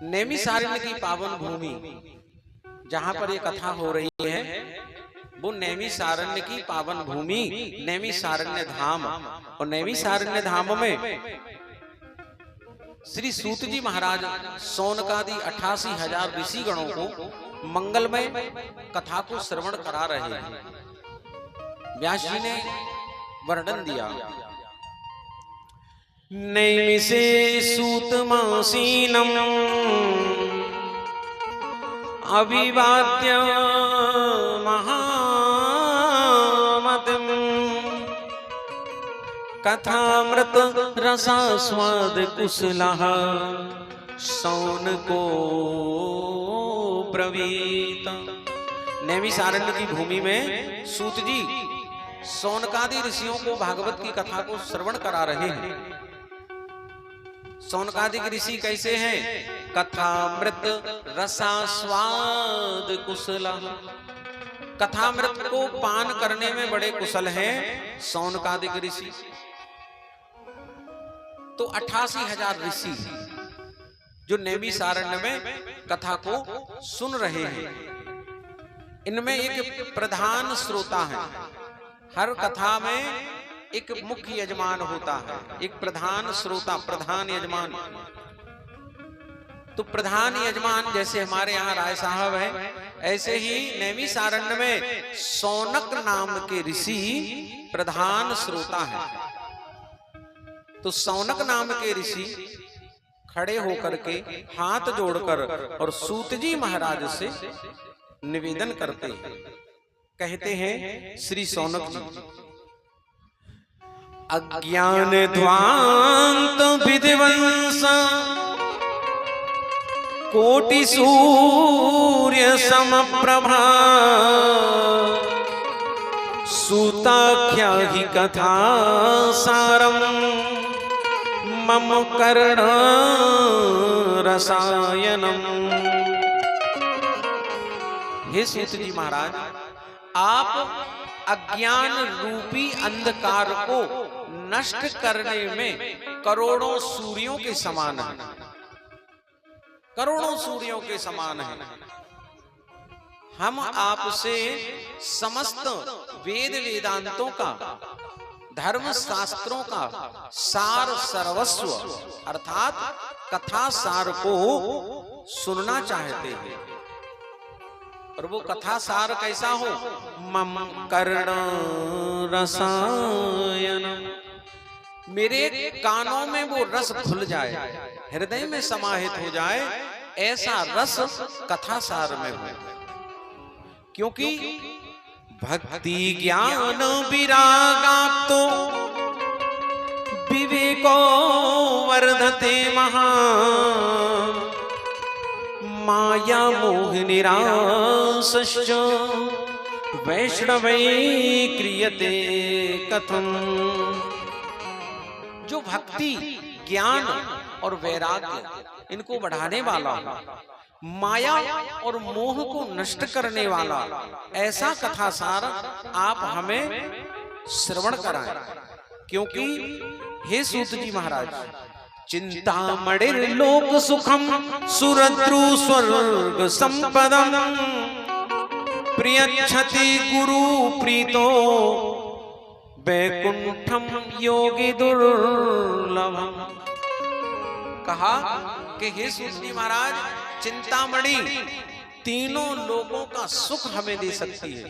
नैमिषारण्य की पावन भूमि जहां पर ये कथा हो रही है वो नैमिषारण्य की पावन भूमि नैमिषारण्य धाम। और नैमिषारण्य धाम में श्री सूत जी महाराज सौनकादि 88,000 ऋषि गणों को मंगलमय कथा को श्रवण करा रहे हैं। व्यास जी ने वर्णन दिया, नैमिषे सूतमासीनम् अविवाद्य महामतिम् कथामृत रसास्वाद कुशलः सौनको ब्रवीत। नैमिषारण्य की भूमि में सूत जी सौनकादि ऋषियों को भागवत की कथा को श्रवण करा रहे हैं। सौनकादि ऋषि कैसे हैं? कथामृत रसास्वाद कुशल, कथामृत को पान करने में बड़े कुशल हैं सौनकादि ऋषि। तो 88,000 ऋषि जो नैमिषारण्य में कथा को सुन रहे हैं। इनमें एक प्रधान श्रोता है। हर कथा में एक मुख्य यजमान होता है, एक प्रधान श्रोता, प्रधान यजमान। तो प्रधान यजमान जैसे हमारे यहाँ राय साहब हैं, ऐसे ही नैमिषारण्य में सौनक नाम के ऋषि प्रधान श्रोता हैं। तो सौनक नाम के ऋषि खड़े होकर के हाथ जोड़कर और सूत जी महाराज से निवेदन करते हैं। कहते हैं श्री सौनक जी, अज्ञान ध्वांत विधिवंश कोटि सूर्य समप्रभा सूताख्या ही कथा सारम मम कर्ण रसायनम। हे सूत जी महाराज, आप अज्ञान रूपी अंधकार को नष्ट करने में करोड़ों सूर्यों के समान हैं, करोड़ों सूर्यों के समान हैं। हम आपसे समस्त वेद वेदांतों का, धर्म शास्त्रों का सार सर्वस्व अर्थात कथा सार को सुनना चाहते हैं। और वो कथा सार कैसा हो? मम कर्ण रसायन, मेरे कानों में वो रस घुल जाए, हृदय में समाहित हो जाए, ऐसा रस कथा सार में हो। क्योंकि भक्ति ज्ञान विरागाप्तो विवेको वर्धते महान् माया मोह निरासश्च वैष्णवै क्रियते कथम। जो भक्ति ज्ञान और वैराग्य इनको बढ़ाने वाला, माया और मोह को नष्ट करने वाला ऐसा कथा सार आप हमें श्रवण कराएं। क्योंकि हे सूत जी महाराज, चिंतामणिर लोक सुखम सुरद्रु स्वर्ग संपदम प्रियच्छति गुरु प्रीतो वैकुंठम योगी दुर्लभम। कहा कि हे सूत जी महाराज, चिंतामणि तीनों लोगों का सुख हमें दे सकती है।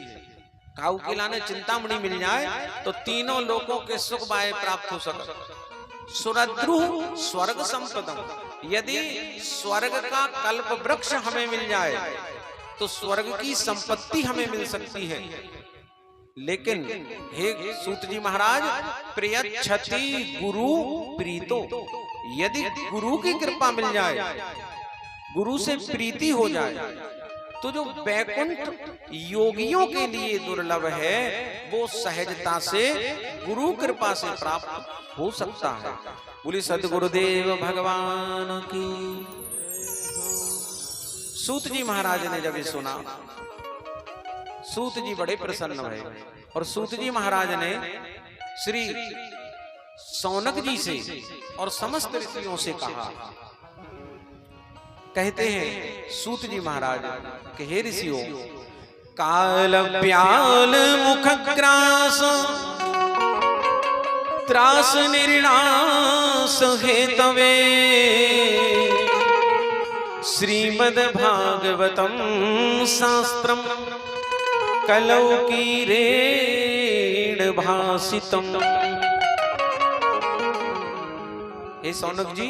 काऊ किला ने चिंतामणि मिल जाए तो तीनों लोगों के सुख बाय प्राप्त हो सके। सुरद्रु स्वर्ग संपदम, यदि स्वर्ग का कल्प वृक्ष हमें मिल जाए तो स्वर्ग की संपत्ति हमें मिल सकती है। लेकिन हे सूत जी महाराज, प्रियच्छति गुरु प्रीतो, यदि गुरु की कृपा मिल जाए, गुरु से प्रीति हो जाए, तो जो वैकुंठ योगियों के लिए दुर्लभ है वो सहजता से गुरु कृपा से प्राप्त हो सकता है। बोली सद्गुरुदेव भगवान की। सूत जी महाराज ने जब ये सुना, सूत जी बड़े प्रसन्न हुए और सूत जी महाराज ने श्री सौनक जी से और समस्त ऋषियों से कहा, कहते हैं सूत जी महाराज के हे ऋषियों, काल व्याल मुख ग्रास त्रास निर्णास हेतवे श्रीमद् भागवतम शास्त्रम कलौ कीरेण भासितम। हे सौनक जी,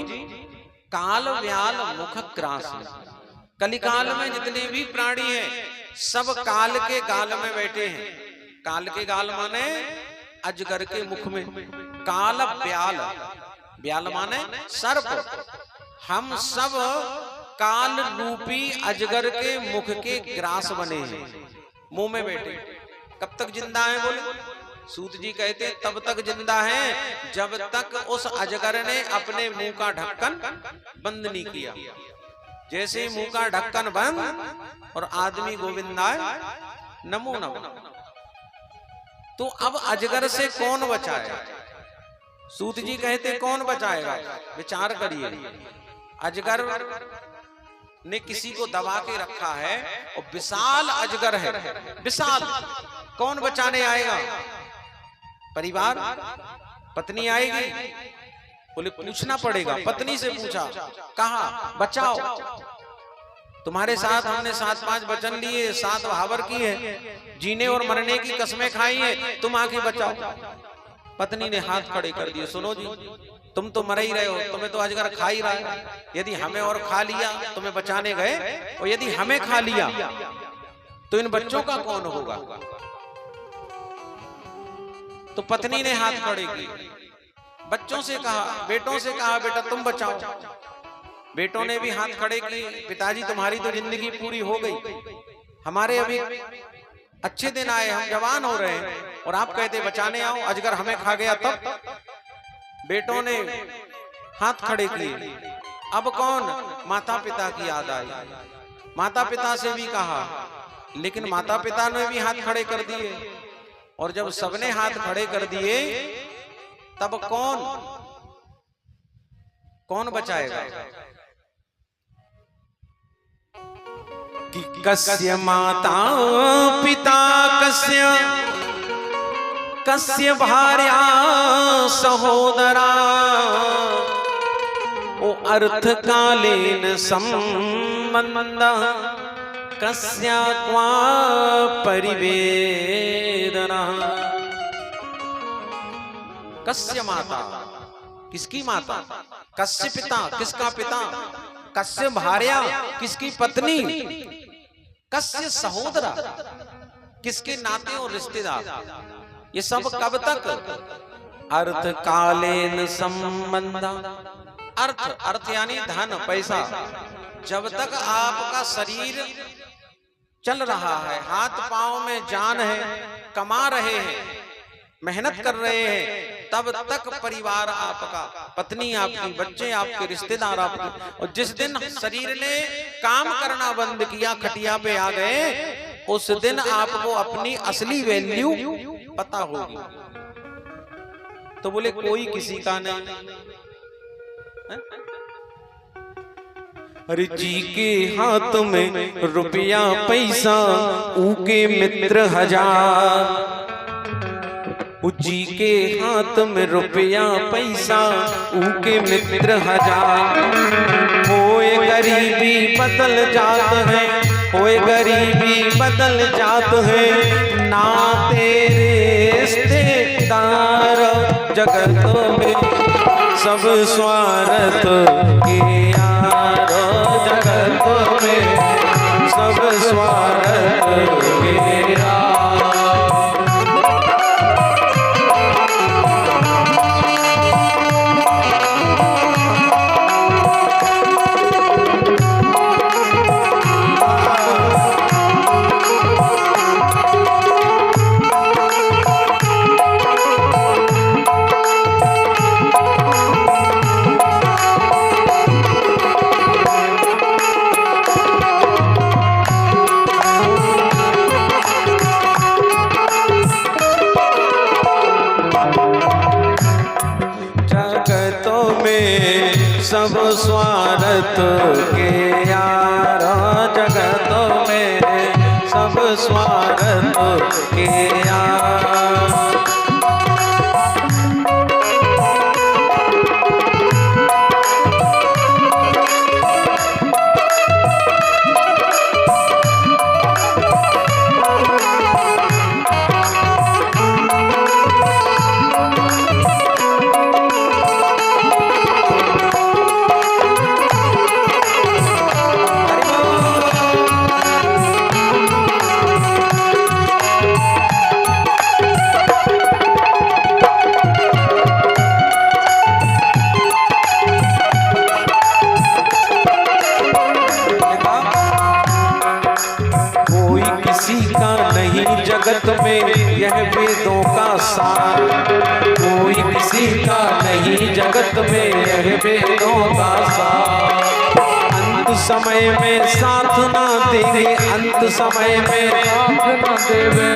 काल व्याल मुख ग्रास, कलिकाल में जितने भी प्राणी हैं सब काल के गाल में बैठे हैं। काल के गाल माने अजगर के मुख में। काल व्याल, व्याल माने सर्प। हम सब काल रूपी अजगर के मुख के ग्रास बने हैं, मुंह में बैठे। कब तक जिंदा है बोले? सूत जी कहते तब तक जिंदा है जब तक उस अजगर ने अपने मुंह का ढक्कन बंद नहीं किया। जैसे ही मुंह का ढक्कन बंद और आदमी गोविंदाय नमो नमो। तो अब अजगर से कौन बचाएगा? सूत जी कहते कौन बचाएगा? विचार करिए। अजगर ने किसी को दबा के रखा है और विशाल अजगर है, विशाल। कौन बचाने आएगा? परिवार, पत्नी आएगी? बोले पूछना पड़ेगा। पत्नी से पूछा, कहा बचाओ। तुम्हारे साथ हमने 7-5 वचन लिए, 7 वहावर की है, जीने और मरने की कसमें खाई है, तुम आके बचाओ। पत्नी ने हाथ खड़े कर दिए, सुनो जी, तुम तो मर ही रहे हो, तुम्हें तो अजगर खा ही रहा है। यदि हमें और खा लिया, तुम्हें बचाने गए, और यदि हमें खा लिया तो इन बच्चों का कौन होगा? तो पत्नी ने हाथ खड़े किए, बच्चों से कहा, बेटों से कहा, बेटा तुम बचाओ। बेटों ने भी हाथ खड़े किए, पिताजी तुम्हारी तो जिंदगी पूरी हो गई, हमारे अभी अच्छे दिन आए, हम जवान हो रहे हैं और आप कहते बचाने आओ, अजगर हमें खा गया तब। बेटों ने हाथ खड़े किए। अब कौन? माता पिता की याद आई। माता पिता से भी कहा, लेकिन माता पिता ने भी हाथ खड़े कर दिए। और जब सबने हाथ खड़े कर दिए तब कौन बचाएगा? कि कस्य माता पिता कस्य भार्या सहोदरा ओ अर्थ कालीन संबंध कस्या क्वा परिवेदना। कस्य माता, किसकी माता? कस्य पिता, किसका पिता? कस्य भार्या, किसकी पत्नी? कस्य सहोदरा, किसके नाते और रिश्तेदार? ये सब कब तक? अर्थ कालीन संबंध। अर्थ यानी धन, पैसा। जब तक आपका शरीर चल रहा है, हाथ पांव में जान है, कमा रहे हैं, मेहनत कर रहे हैं, तब तक परिवार आपका, पत्नी आपकी, बच्चे आपके, रिश्तेदार आपके। और जिस दिन शरीर ने काम करना बंद किया, खटिया पे आ गए, उस दिन आपको अपनी असली वैल्यू पता होगी। तो बोले कोई किसी का नहीं। अरे जी के हाथ में रुपया पैसा, ऊके मित्र हजार। जी के हाथ में रुपया पैसा, ऊके मित्र हजार। होए गरीबी बदल जात है, होए गरीबी बदल जात है, ना तेरे रिश्तेदार जगत में सब स्वार्थ के यार। जगत में सब स्वार्थ के यार। स्वार्थ के यार जगत में, सब स्वार्थ के यार। जगत में यह वेदों का सार, कोई किसी का नहीं जगत में यह वेदों का सार। अंत समय में साथ ना देवे, अंत समय में साथ ना देवे,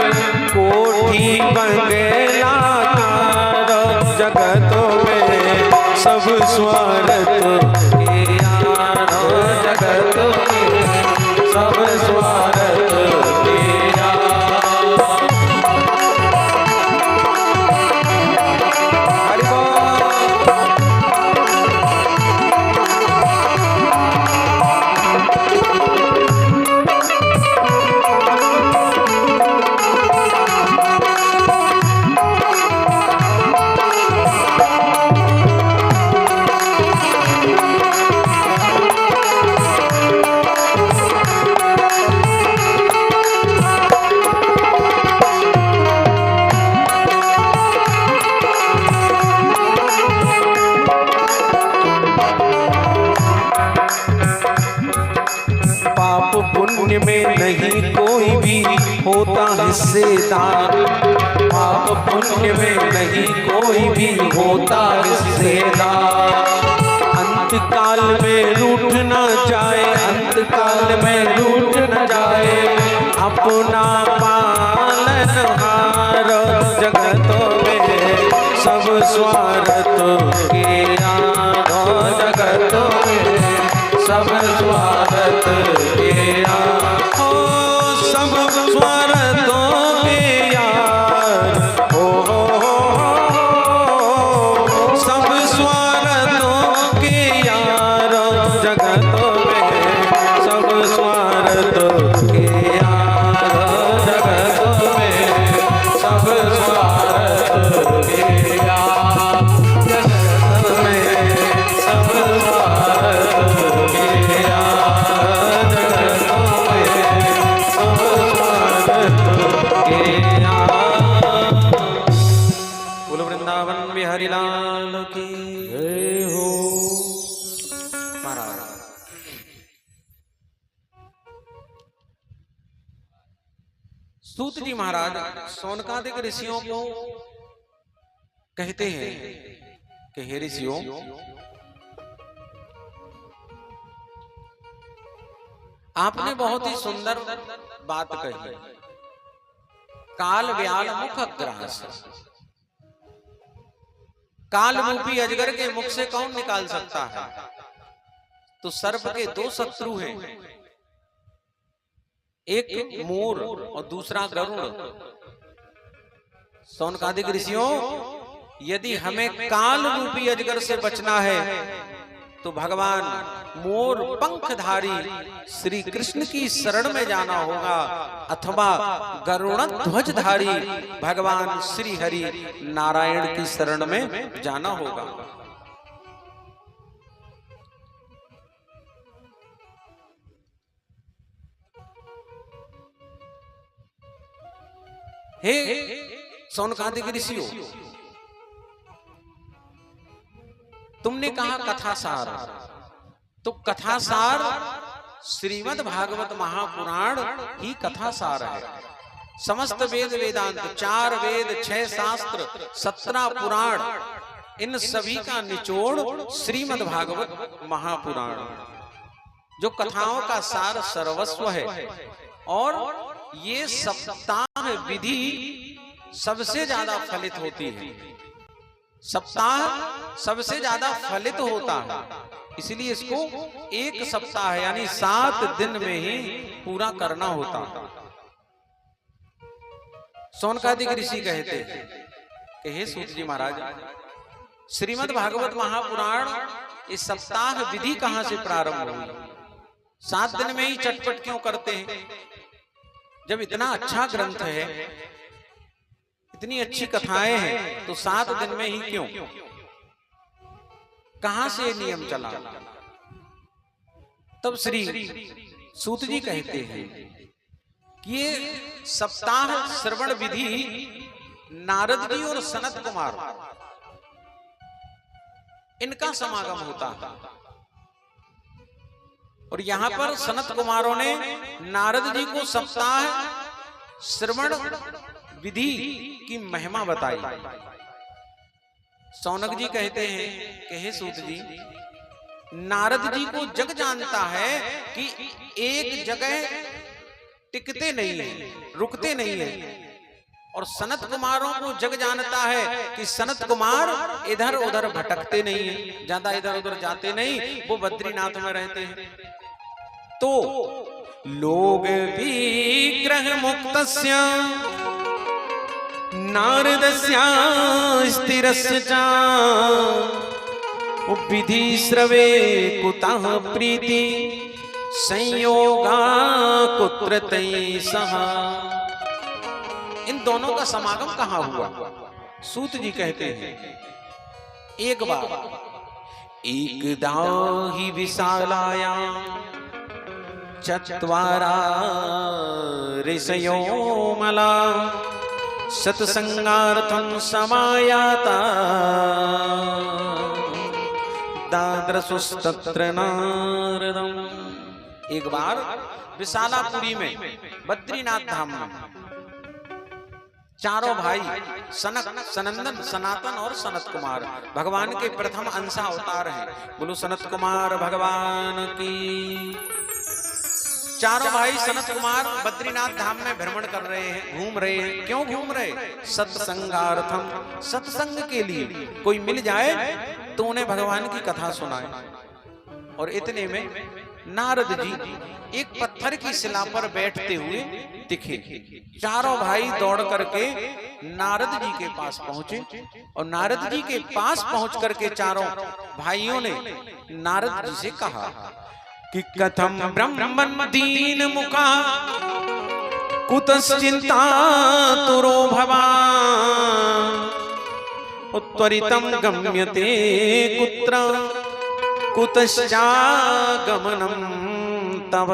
कोठी बंगला जगत में, सब स्वार्थ के यार जगत में, सब स्वार्थ के यार। पुण्य में नहीं कोई भी होता हिस्सेदार, पाप पुण्य में नहीं कोई भी होता हिस्सेदार। अंत काल में रूठ न जाए, अंत काल में रूठ न जाए, अपना पालनहार जगतों में, सब स्वार्थ के यार जगतों में, सब स्वार्थ के यार, सब स्वार्थों के यार, सब स्वार्थों के यार जगतों में, सब स्वार्थ के यार जगतों में, सब स्वार्थ के यार जगत में, सब स्वार्थ के यार जगतों में, सब स्वार्थ के यार। बोलो वृंदावन बिहारी लाल की जय हो। महाराज सूत जी महाराज शौनकादिक ऋषियों को कहते हैं कि हे ऋषियों, आपने बहुत ही सुंदर बात कही। काल व्याल मुख ग्रास, काल रूपी अजगर के मुख से कौन निकाल सकता है? तो सर्प के दो शत्रु हैं, एक मोर और दूसरा गरुड़। शौनकादिक ऋषियों, यदि हमें काल रूपी अजगर से बचना है तो भगवान मोर पंखधारी श्री कृष्ण की शरण में जाना होगा, अथवा गरुड़ ध्वजधारी भगवान श्री हरि नारायण की शरण में जाना होगा। हे शौनकादिक ऋषियों, तुमने कहा कथासार, तो कथासार श्रीमद् भागवत महापुराण ही कथासार है। समस्त वेद वेदांत, 4 वेद, 6 शास्त्र, 17 पुराण, इन सभी का निचोड़ श्रीमद् भागवत महापुराण, जो कथाओं का सार सर्वस्व है। और ये सप्ताह विधि सबसे ज्यादा फलित होती है। सप्ताह सबसे ज्यादा फलित होता है, इसलिए इसको एक सप्ताह यानी 7 दिन में ही पूरा करना होता है। शौनकादिक ऋषि कहते हैं कि हे सूत जी महाराज, श्रीमद् भागवत महापुराण इस सप्ताह विधि कहां से प्रारंभ हुई? 7 दिन में ही चटपट क्यों करते हैं? जब इतना अच्छा ग्रंथ है, इतनी अच्छी कथाएं हैं, तो 7 दिन में ही क्यों? कहां से नियम चला? तब श्री सूत जी कहते हैं कि ये सप्ताह श्रवण विधि नारद जी और सनत कुमार इनका समागम होता है, और यहां पर सनत कुमारों ने नारद जी को सप्ताह श्रवण विधि की महिमा बताई। शौनक जी कहते हैं कि हे सूत जी, नारद जी को जग जानता है कि एक जगह टिकते नहीं है, रुकते नहीं है, और सनत कुमारों को जग जानता है कि सनत कुमार इधर उधर भटकते नहीं है, ज्यादा इधर उधर जाते नहीं, वो बद्रीनाथ में रहते हैं। तो लोग विग्रह मुक्तस्य नारदस्य स्थिरस्य च विधि श्रवे कुतः प्रीति संयोगा कुत्र तैसः। इन दोनों का समागम कहां हुआ? सूत जी कहते हैं एक बार एकदा हि विशालायां चत्वारा ऋषयो मला सत्संगार्थं समायाता दादृशुस्तत्र नारदम्। एक बार विशालापुरी में बद्रीनाथ धाम में चारों भाई सनक, सनंदन, सनातन और सनत कुमार भगवान के प्रथम अंशा अवतार हैं। बोलो सनत कुमार भगवान की। चारों भाई सनत कुमार बद्रीनाथ धाम में भ्रमण कर रहे हैं, घूम रहे हैं। क्यों घूम रहे? सत्संगार्थम, सत्संग के लिए। कोई मिल जाए तो उन्हें भगवान की कथा सुनाए। और इतने में नारद जी एक पत्थर की शिला पर बैठते हुए दिखे। चारों भाई दौड़ करके नारद जी के पास पहुंचे, और नारद जी के पास पहुंच करके चारों भाइयों ने नारद जी से कहा कि कथम ब्रह्मन् दीन मुखा कुतश्चिंता तुरो भवान् उत्वरितं गम्यते कुत्र कुतश्चागमनं तव।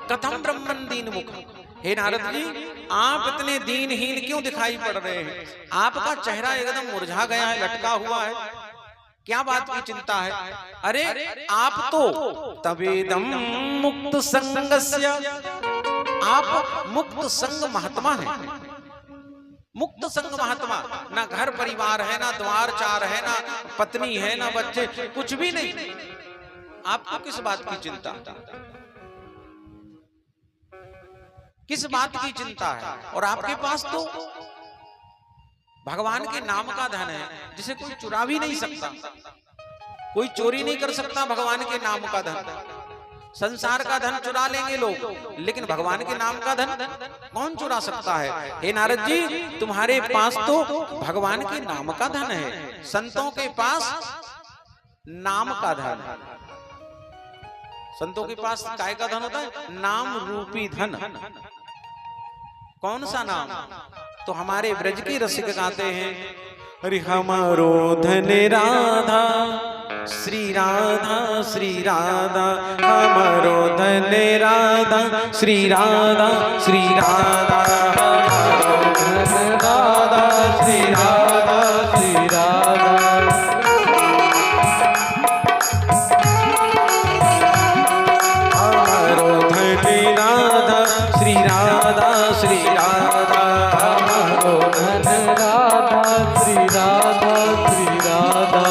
कथम ब्रह्मन् दीन मुखा। हे नारद जी, आप इतने दीनहीन क्यों दिखाई पड़ रहे हैं? आपका चेहरा एकदम मुरझा गया है, लटका हुआ है, क्या बात की चिंता है? अरे आप तो तवेदम मुक्त संगस्य, आप मुक्त संग महात्मा हैं। मुक्त संग महात्मा, ना घर परिवार है, ना द्वार चार है, ना पत्नी है, ना बच्चे, कुछ भी नहीं। आपको किस बात की चिंता? किस बात की चिंता है? और आपके पास तो भगवान के नाम का धन है, जिसे कोई चुरा भी नहीं सकता, कोई चोरी नहीं कर सकता भगवान के नाम का धन। संसार का धन चुरा लेंगे लोग, लेकिन भगवान के नाम का धन कौन चुरा सकता है? हे नारद जी, तुम्हारे पास तो भगवान के नाम का धन है। संतों के पास नाम का धन। संतों के पास काय का धन होता है? नाम रूपी धन। कौन सा नाम? तो हमारे ब्रज के रसिक गाते हैं, अरे हमारो धन राधा श्री राधा श्री राधा, हमारो धन राधा श्री राधा श्री राधा, हमारो धन राधा श्री राधा श्री राधा। हमारो धन राधा श्री राधा श्री राधा, हमारो धन राधा श्री राधा श्री राधा।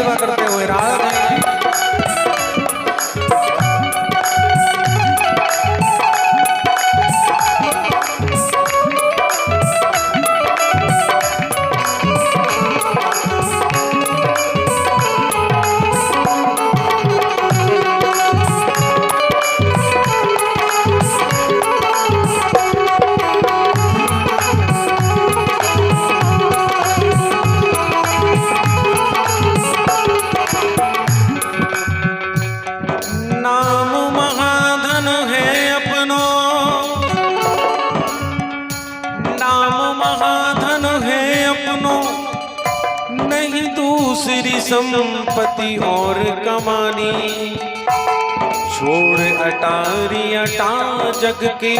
सेवा करते हुए राधे। दूसरी संपत्ति और कमानी, छोड़ अटारी अटा जग के,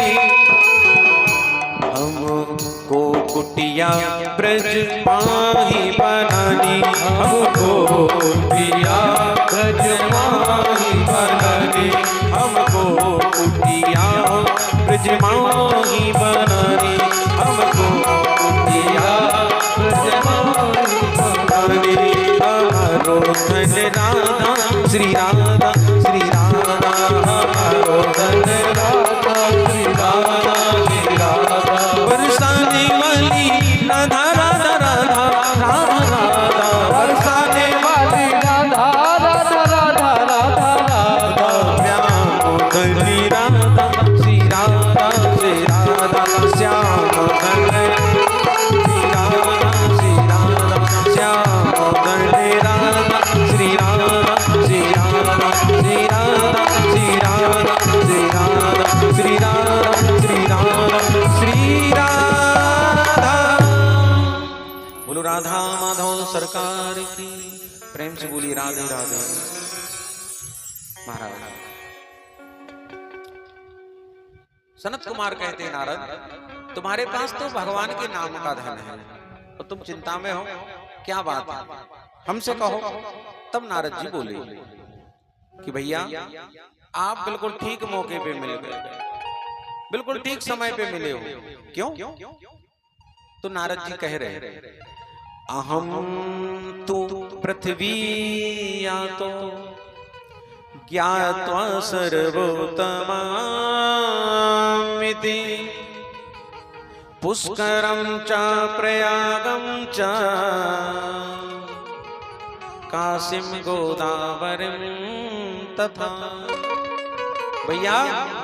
हमको कुटिया ब्रज माही बनानी, हमको कुटिया ब्रज माही बनानी, हमको कुटिया ब्रज माही बनानी, हमको कुटिया ब्रज माही बनानी। हमारो धन राधा श्री राधा श्री राधा, हमारो धन राधा श्री राधा श्री राधा, बरसाने वाली राधा राधा राधा राधा राधा, बरसाने वाली राधा राधा राधा राधा राधा, श्याम धनी राधा श्री राधा श्री राधा, श्याम धनी श्री राधा श्री राधा, श्याम धनी राधा श्री राधा श्री राधा श्री राधा श्री राधा श्री राधा श्री राधा श्री राधा श्री राधा। बोलो राधा माधव सरकार की, प्रेम से बोली राधे राधे। महाराज सनत कुमार कहते हैं, नारद तुम्हारे पास तो भगवान के नाम का धन है और तुम चिंता में हो, क्या बात है, हमसे कहो। तब नारद जी बोले कि भैया आप बिल्कुल ठीक मौके पे मिल गए, बिल्कुल ठीक समय पे मिले हो। क्यों? तो नारद जी कह रहे, अहम तु पृथ्वी या तो ज्ञात्वा सर्वोत्तमामिति, पुष्करं च प्रयागं च काशीं गोदावरीं तथा। भैया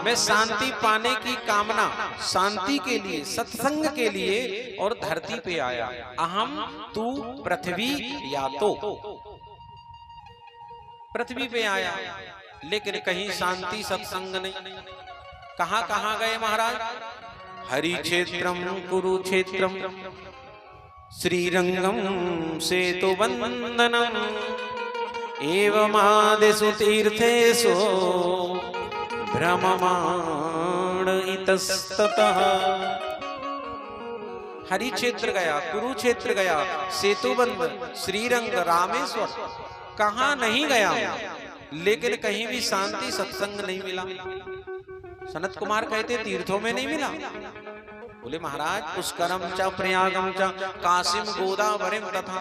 मैं शांति पाने की कामना, शांति के लिए, सत्संग के लिए और धरती पे आया। अहम तू पृथ्वी या तो, पृथ्वी पे आया, लेकिन कहीं शांति सत्संग नहीं। कहां कहां गए महाराज? हरि क्षेत्रम कुरुक्षेत्रम श्रीरंगम सेतुबंधनम एवमादिषु तीर्थेषु भ्रममाण इतस्ततः। हरि क्षेत्र गया, कुरुक्षेत्र गया, सेतुबंध, श्रीरंग, रामेश्वर, कहां नहीं गया, लेकिन कहीं भी शांति सत्संग नहीं मिला। सनत कुमार कहते तीर्थों में नहीं मिला। बोले महाराज पुष्करम च प्रयागम च काशीम गोदावरीम तथा।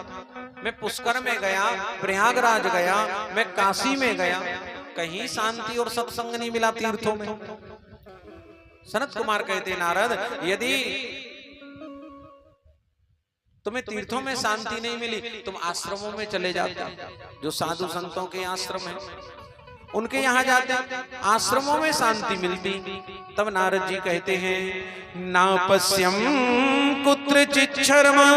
मैं पुष्कर में गया, प्रयागराज गया, मैं काशी में गया, कहीं शांति और सत्संग नहीं मिला तीर्थों में। सनत कुमार कहते नारद यदि तुम्हें तीर्थों में शांति नहीं मिली, तुम आश्रमों में चले जाते, जो साधु संतों के आश्रम है उनके यहाँ जाते, आश्रमों में शांति मिलती। तब नारद जी कहते हैं, ना पश्यम कुत्रचित् शर्मा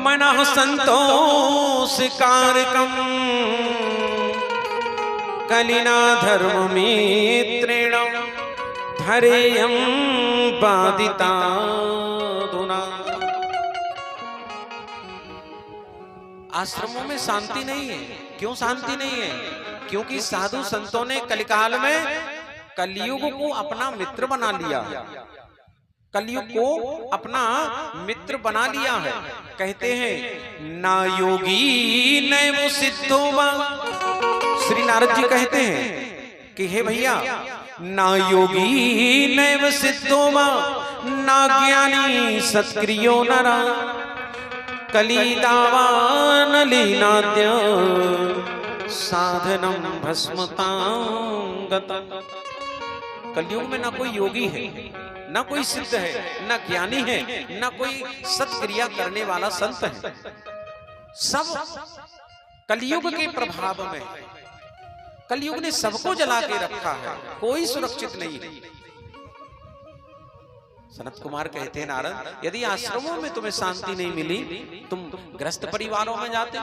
मनः संतोष कारकम कलिना धर्म मित्रेण धरेयं बाधिता धुना। आश्रमों में शांति नहीं है। क्यों शांति नहीं है? क्योंकि साधु संतों ने कलिकाल में कलयुग को अपना मित्र बना लिया, कलयुग को अपना मित्र बना लिया है। कहते हैं ना योगी नैव सिद्धो वा। श्री नारद जी कहते हैं कि हे भैया, ना योगी नैव सिद्धो वा ना ज्ञानी सत्क्रियो नरा। कलिदावानलीनाद्य साधनम भस्मतांगतम्। कलयुग में ना कोई योगी है, ना कोई सिद्ध है, ना ज्ञानी है, ना कोई सत्क्रिया करने वाला संत है। सब कलयुग के प्रभाव में, कलयुग ने सबको जला के रखा है, कोई सुरक्षित नहीं है। सनत कुमार कहते हैं नारद, यदि आश्रमों में तुम्हें शांति नहीं मिली, तुम गृहस्थ परिवारों में जाते।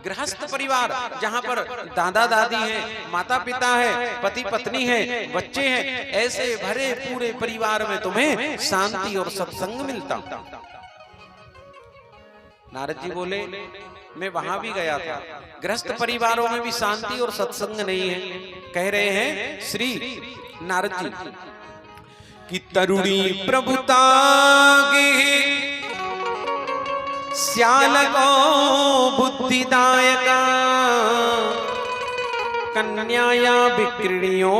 गृहस्थ परिवार जहां पर दादा दादी है, माता पिता है, पति पत्नी है, बच्चे हैं, ऐसे भरे पूरे परिवार में तुम्हें शांति और सत्संग मिलता। नारद जी बोले, मैं वहां भी गया था, गृहस्थ परिवारों में भी शांति और सत्संग नहीं है। कह रहे हैं श्री नारद जी कि तरुणी प्रभुता गे श्यालको बुद्धिदायका कन्याया विक्रीणियो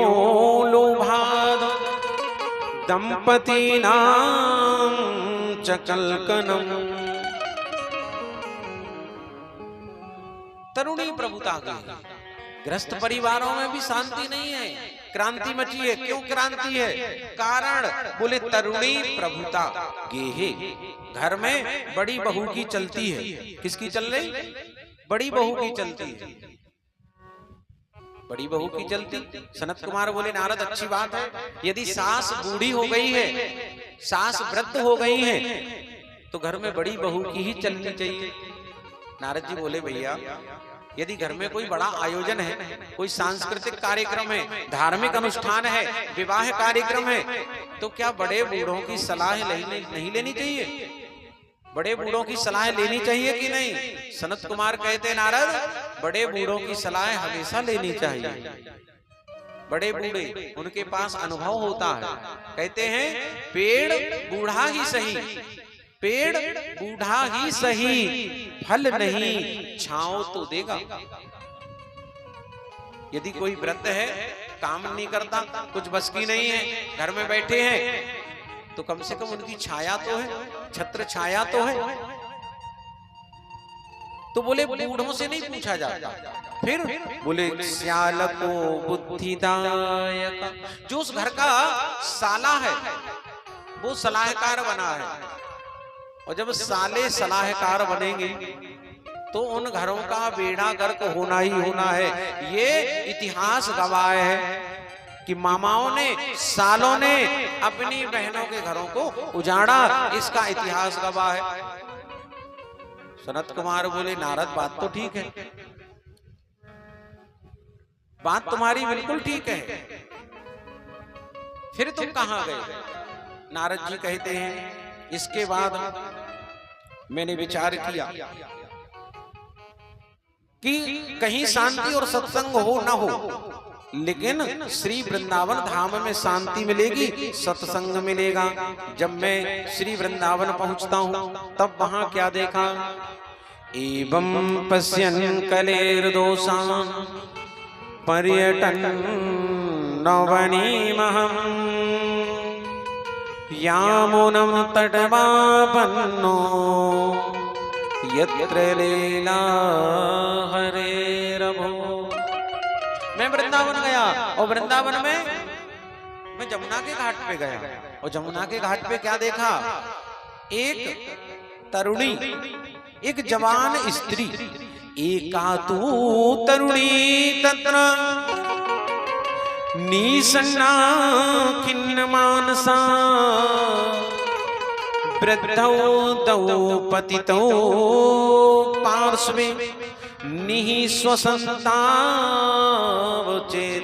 लोभाद दंपतीनां च कल्कनम्। तरुणी प्रभुता गे, गृहस्थ परिवारों में भी शांति नहीं है, क्रांति मची है। क्यों क्रांति है? कारण बोले तरुणी प्रभुता गेहे, घर में बड़ी बहू की चलती है। किसकी चल रही? बड़ी बहू की चलती है। बड़ी बहू की चलती। सनत कुमार बोले, नारद अच्छी बात है, यदि सास बूढ़ी हो गई है, सास वृद्ध हो गई है, तो घर में बड़ी बहू की ही चलनी चाहिए। नारद जी बोले, भैया यदि घर में कोई बड़ा आयोजन है, कोई सांस्कृतिक कार्यक्रम है, धार्मिक अनुष्ठान है, विवाह कार्यक्रम है, तो क्या बड़े बूढ़ों की सलाह नहीं लेनी चाहिए? बड़े बूढ़ों की सलाह लेनी चाहिए कि नहीं? सनत कुमार कहते, नारद बड़े बूढ़ों की सलाह हमेशा लेनी चाहिए। बड़े बूढ़े, उनके पास अनुभव होता है। कहते हैं पेड़ बूढ़ा ही सही, पेड़ बूढ़ा ही सही, फल नहीं छांव तो देगा। यदि कोई वृद्ध है, काम नहीं करता, कुछ बस की नहीं है, घर में बैठे हैं, तो कम से कम उनकी छाया तो है, छत्र छाया तो है। तो बोले बूढ़ों से नहीं पूछा जाता। फिर बोले श्याल को बुद्धिदायक, जो उस घर का साला है वो सलाहकार बना है। और जब साले सलाहकार बनेंगे तो उन घरों का बेड़ा गर्क होना ही होना है। ये इतिहास गवाह है कि मामाओं ने, सालों ने अपनी बहनों के घरों को उजाड़ा, इसका इतिहास गवाह है। सनत कुमार बोले, नारद बात तो ठीक है, बात तुम्हारी बिल्कुल ठीक है, फिर तुम कहां गए? नारद जी कहते हैं, इसके बाद मैंने विचार किया कि कहीं शांति और सत्संग हो ना हो, लेकिन श्री वृंदावन धाम में शांति मिलेगी, सत्संग मिलेगा। जब मैं श्री वृंदावन पहुंचता हूं, तब वहां क्या देखा? एवं पश्यन् कलेर्दोषान् पर्यटन् नवनीमहम् यामुनं तटवापन्नो यत्र लीला हरेरभो। मैं वृंदावन गया और वृंदावन में मैं जमुना के घाट पे गया और जमुना के घाट पे क्या देखा? एक तरुणी, एक जवान स्त्री, एका तू तरुणी तत्र निसन्ना खिन्न मानसा वृद्धौ तौ पतितौ पार्श्वे निःश्वसन्तावचेतसः